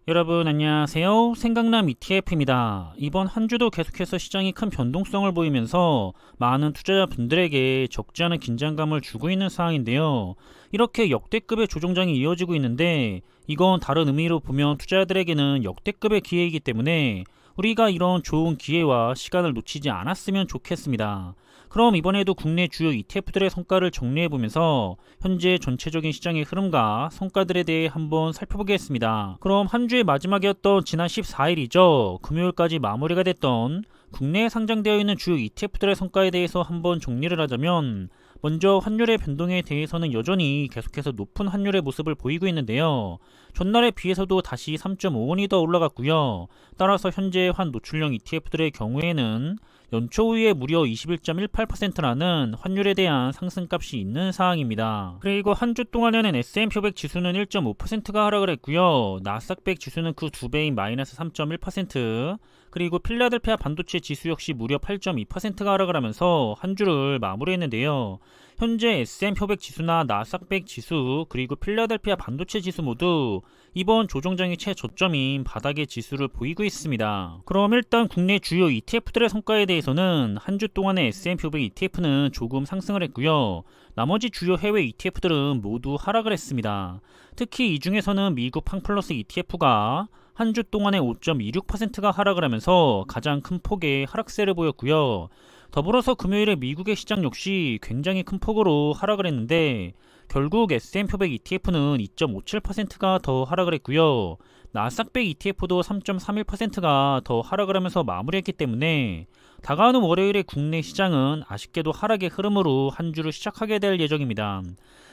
여러분 안녕하세요. 생강남 ETF입니다. 이번 한 주도 계속해서 시장이 큰 변동성을 보이면서 많은 투자자분들에게 적지 않은 긴장감을 주고 있는 상황인데요. 이렇게 역대급의 조정장이 이어지고 있는데 이건 다른 의미로 보면 투자자들에게는 역대급의 기회이기 때문에 우리가 이런 좋은 기회와 시간을 놓치지 않았으면 좋겠습니다. 그럼 이번에도 국내 주요 ETF들의 성과를 정리해보면서 현재 전체적인 시장의 흐름과 성과들에 대해 한번 살펴보겠습니다. 그럼 한 주의 마지막이었던 지난 14일이죠. 금요일까지 마무리가 됐던 국내에 상장되어 있는 주요 ETF들의 성과에 대해서 한번 정리를 하자면, 먼저 환율의 변동에 대해서는 여전히 계속해서 높은 환율의 모습을 보이고 있는데요. 전날에 비해서도 다시 3.5원이 더 올라갔고요. 따라서 현재 환 노출형 ETF들의 경우에는 연초 후에 무려 21.18%라는 환율에 대한 상승값이 있는 상황입니다. 그리고 한 주 동안에는 S&P 500 지수는 1.5%가 하락을 했고요. 나스닥 100 지수는 그 2배인 마이너스 3.1%, 그리고 필라델피아 반도체 지수 역시 무려 8.2%가 하락을 하면서 한 주를 마무리했는데요. 현재 S&P 500 지수나 나스닥 100 지수 그리고 필라델피아 반도체 지수 모두 이번 조정장의 최저점인 바닥의 지수를 보이고 있습니다. 그럼 일단 국내 주요 ETF들의 성과에 대해서는 한 주 동안의 S&P 500 ETF는 조금 상승을 했고요. 나머지 주요 해외 ETF들은 모두 하락을 했습니다. 특히 이 중에서는 미국 팡플러스 ETF가 한 주 동안에 5.26%가 하락을 하면서 가장 큰 폭의 하락세를 보였고요. 더불어서 금요일에 미국의 시장 역시 굉장히 큰 폭으로 하락을 했는데 결국 S&P 500 ETF는 2.57%가 더 하락을 했고요. 나스닥 100 ETF도 3.31%가 더 하락을 하면서 마무리했기 때문에 다가오는 월요일에 국내 시장은 아쉽게도 하락의 흐름으로 한 주를 시작하게 될 예정입니다.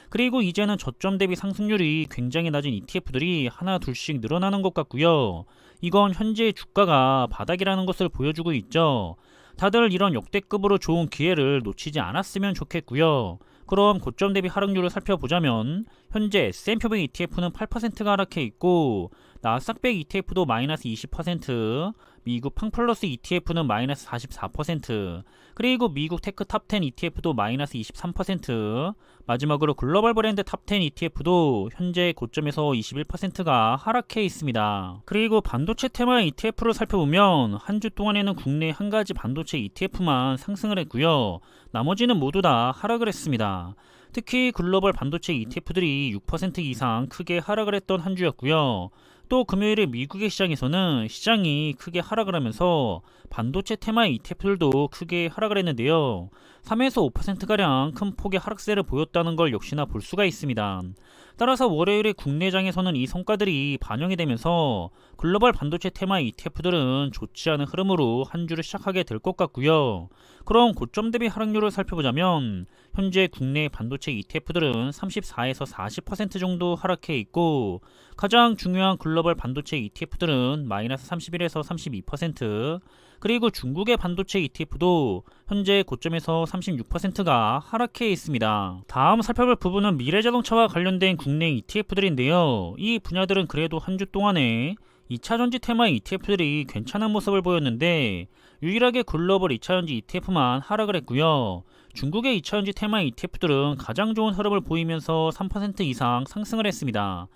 그리고 이제는 저점 대비 상승률이 굉장히 낮은 ETF들이 하나 둘씩 늘어나는 것 같고요. 이건 현재 주가가 바닥이라는 것을 보여주고 있죠. 다들 이런 역대급으로 좋은 기회를 놓치지 않았으면 좋겠고요. 그럼 고점 대비 하락률을 살펴보자면 현재 S&P 500 ETF는 8%가 하락해 있고 나스닥 100 ETF도 마이너스 20%, 미국 팡플러스 ETF는 마이너스 44%, 그리고 미국 테크 탑10 ETF도 마이너스 23%, 마지막으로 글로벌 브랜드 탑10 ETF도 현재 고점에서 21%가 하락해 있습니다. 그리고 반도체 테마 ETF를 살펴보면 한 주 동안에는 국내 한 가지 반도체 ETF만 상승을 했고요. 나머지는 모두 다 하락을 했습니다. 특히 글로벌 반도체 ETF들이 6% 이상 크게 하락을 했던 한 주였고요. 또 금요일에 미국의 시장에서는 시장이 크게 하락을 하면서 반도체 테마 ETF들도 크게 하락을 했는데요. 3에서 5%가량 큰 폭의 하락세를 보였다는 걸 역시나 볼 수가 있습니다. 따라서 월요일에 국내장에서는 이 성과들이 반영이 되면서 글로벌 반도체 테마 ETF들은 좋지 않은 흐름으로 한 주를 시작하게 될 것 같고요. 그럼 고점 대비 하락률을 살펴보자면 현재 국내 반도체 ETF들은 34에서 40% 정도 하락해 있고 가장 중요한 글로벌 반도체 ETF들은 마이너스 31에서 32%, 그리고 중국의 반도체 ETF도 현재 고점에서 36%가 하락해 있습니다. 다음 살펴볼 부분은 미래자동차와 관련된 국내 ETF들인데요. 이 분야들은 그래도 한 주 동안에 2차전지 테마 ETF들이 괜찮은 모습을 보였는데 유일하게 글로벌 2차전지 ETF만 하락을 했고요. 중국의 2차전지 테마 ETF들은 가장 좋은 흐름을 보이면서 3% 이상 상승을 했습니다.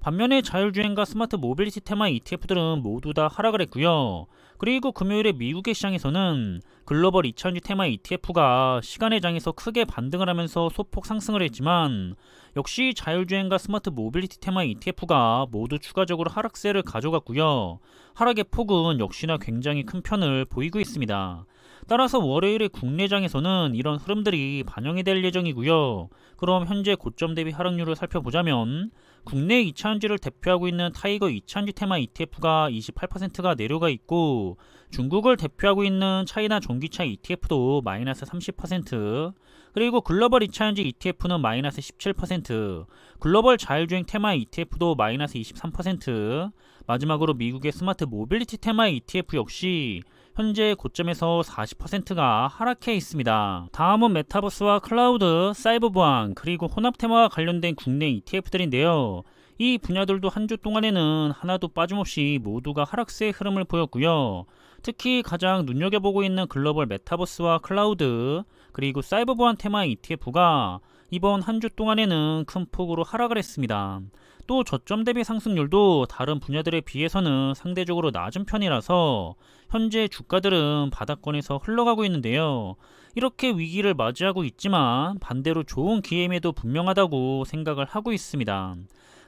반면에 자율주행과 스마트 모빌리티 테마 ETF들은 모두 다 하락을 했고요. 그리고 금요일에 미국의 시장에서는 글로벌 2차전지 테마 ETF가 시간의 장에서 크게 반등을 하면서 소폭 상승을 했지만 역시 자율주행과 스마트 모빌리티 테마 ETF가 모두 추가적으로 하락세를 가져갔고요. 하락의 폭은 역시나 굉장히 큰 편을 보이고 있습니다. 따라서 월요일에 국내장에서는 이런 흐름들이 반영이 될 예정이고요. 그럼 현재 고점 대비 하락률을 살펴보자면 국내 2차전지를 대표하고 있는 타이거 2차전지 테마 ETF가 28%가 내려가 있고 중국을 대표하고 있는 차이나 전기차 ETF도 마이너스 30%, 그리고 글로벌 2차전지 ETF는 마이너스 17%, 글로벌 자율주행 테마 ETF도 마이너스 23%, 마지막으로 미국의 스마트 모빌리티 테마 ETF 역시 현재 고점에서 40%가 하락해 있습니다. 다음은 메타버스와 클라우드, 사이버 보안, 그리고 혼합 테마와 관련된 국내 ETF들인데요. 이 분야들도 한 주 동안에는 하나도 빠짐없이 모두가 하락세의 흐름을 보였고요. 특히 가장 눈여겨보고 있는 글로벌 메타버스와 클라우드, 그리고 사이버 보안 테마 ETF가 이번 한 주 동안에는 큰 폭으로 하락을 했습니다. 또 저점 대비 상승률도 다른 분야들에 비해서는 상대적으로 낮은 편이라서 현재 주가들은 바닥권에서 흘러가고 있는데요. 이렇게 위기를 맞이하고 있지만 반대로 좋은 기회임에도 분명하다고 생각을 하고 있습니다.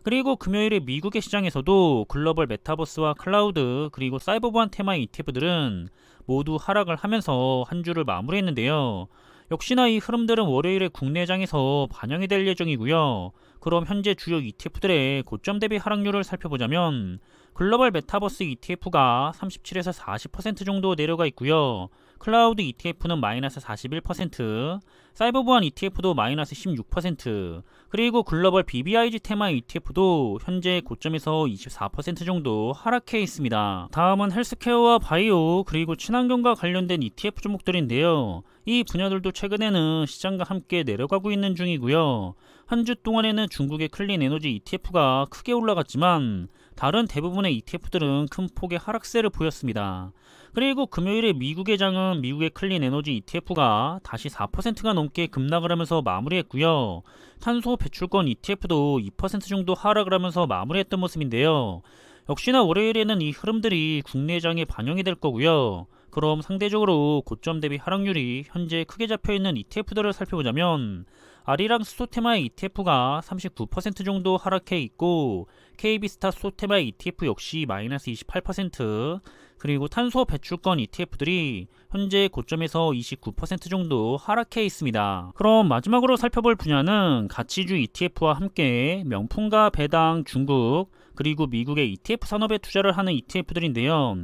그리고 금요일에 미국의 시장에서도 글로벌 메타버스와 클라우드 그리고 사이버 보안 테마의 ETF들은 모두 하락을 하면서 한 주를 마무리했는데요. 역시나 이 흐름들은 월요일에 국내장에서 반영이 될 예정이고요. 그럼 현재 주요 ETF들의 고점 대비 하락률을 살펴보자면 글로벌 메타버스 ETF가 37에서 40% 정도 내려가 있고요. 클라우드 ETF는 마이너스 41%, 사이버 보안 ETF도 마이너스 16%, 그리고 글로벌 BBIG 테마 ETF도 현재 고점에서 24% 정도 하락해 있습니다. 다음은 헬스케어와 바이오 그리고 친환경과 관련된 ETF 종목들인데요. 이 분야들도 최근에는 시장과 함께 내려가고 있는 중이고요. 한 주 동안에는 중국의 클린 에너지 ETF가 크게 올라갔지만 다른 대부분의 ETF들은 큰 폭의 하락세를 보였습니다. 그리고 금요일에 미국의 장은 미국의 클린 에너지 ETF가 다시 4%가 넘게 급락을 하면서 마무리했고요. 탄소 배출권 ETF도 2% 정도 하락을 하면서 마무리했던 모습인데요. 역시나 월요일에는 이 흐름들이 국내 장에 반영이 될 거고요. 그럼 상대적으로 고점 대비 하락률이 현재 크게 잡혀있는 ETF들을 살펴보자면 아리랑 수소테마의 ETF가 39% 정도 하락해 있고 KB스타 수소테마의 ETF 역시 마이너스 28%, 그리고 탄소 배출권 ETF들이 현재 고점에서 29% 정도 하락해 있습니다. 그럼 마지막으로 살펴볼 분야는 가치주 ETF와 함께 명품과 배당, 중국, 그리고 미국의 ETF 산업에 투자를 하는 ETF들인데요.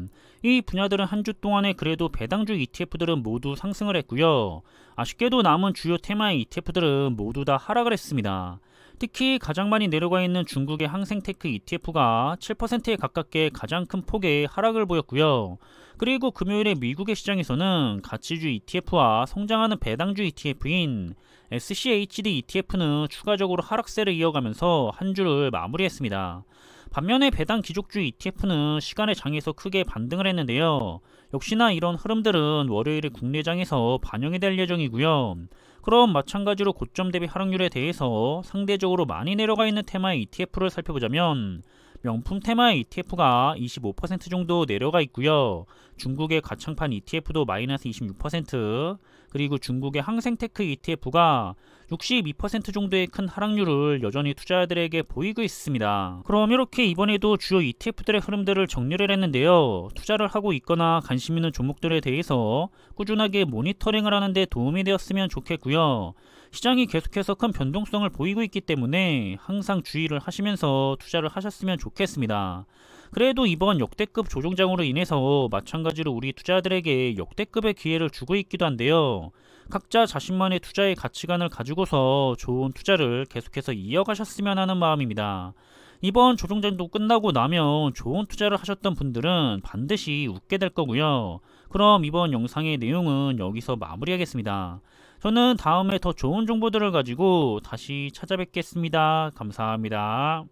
이 분야들은 한 주 동안에 그래도 배당주 ETF들은 모두 상승을 했고요. 아쉽게도 남은 주요 테마의 ETF들은 모두 다 하락을 했습니다. 특히 가장 많이 내려가 있는 중국의 항생테크 ETF가 7%에 가깝게 가장 큰 폭의 하락을 보였고요. 그리고 금요일에 미국의 시장에서는 가치주 ETF와 성장하는 배당주 ETF인 SCHD ETF는 추가적으로 하락세를 이어가면서 한 주를 마무리했습니다. 반면에 배당 기족주 ETF는 시간의 장에서 크게 반등을 했는데요. 역시나 이런 흐름들은 월요일에 국내장에서 반영이 될 예정이고요. 그럼 마찬가지로 고점 대비 하락률에 대해서 상대적으로 많이 내려가 있는 테마의 ETF를 살펴보자면 명품 테마의 ETF가 25% 정도 내려가 있고요. 중국의 가창판 ETF도 마이너스 26%, 그리고 중국의 항생테크 ETF가 62% 정도의 큰 하락률을 여전히 투자자들에게 보이고 있습니다. 그럼 이렇게 이번에도 주요 ETF들의 흐름들을 정리를 했는데요. 투자를 하고 있거나 관심 있는 종목들에 대해서 꾸준하게 모니터링을 하는 데 도움이 되었으면 좋겠고요. 시장이 계속해서 큰 변동성을 보이고 있기 때문에 항상 주의를 하시면서 투자를 하셨으면 좋겠습니다. 그래도 이번 역대급 조정장으로 인해서 마찬가지로 우리 투자자들에게 역대급의 기회를 주고 있기도 한데요. 각자 자신만의 투자의 가치관을 가지고서 좋은 투자를 계속해서 이어가셨으면 하는 마음입니다. 이번 조정장도 끝나고 나면 좋은 투자를 하셨던 분들은 반드시 웃게 될 거고요. 그럼 이번 영상의 내용은 여기서 마무리하겠습니다. 저는 다음에 더 좋은 정보들을 가지고 다시 찾아뵙겠습니다. 감사합니다.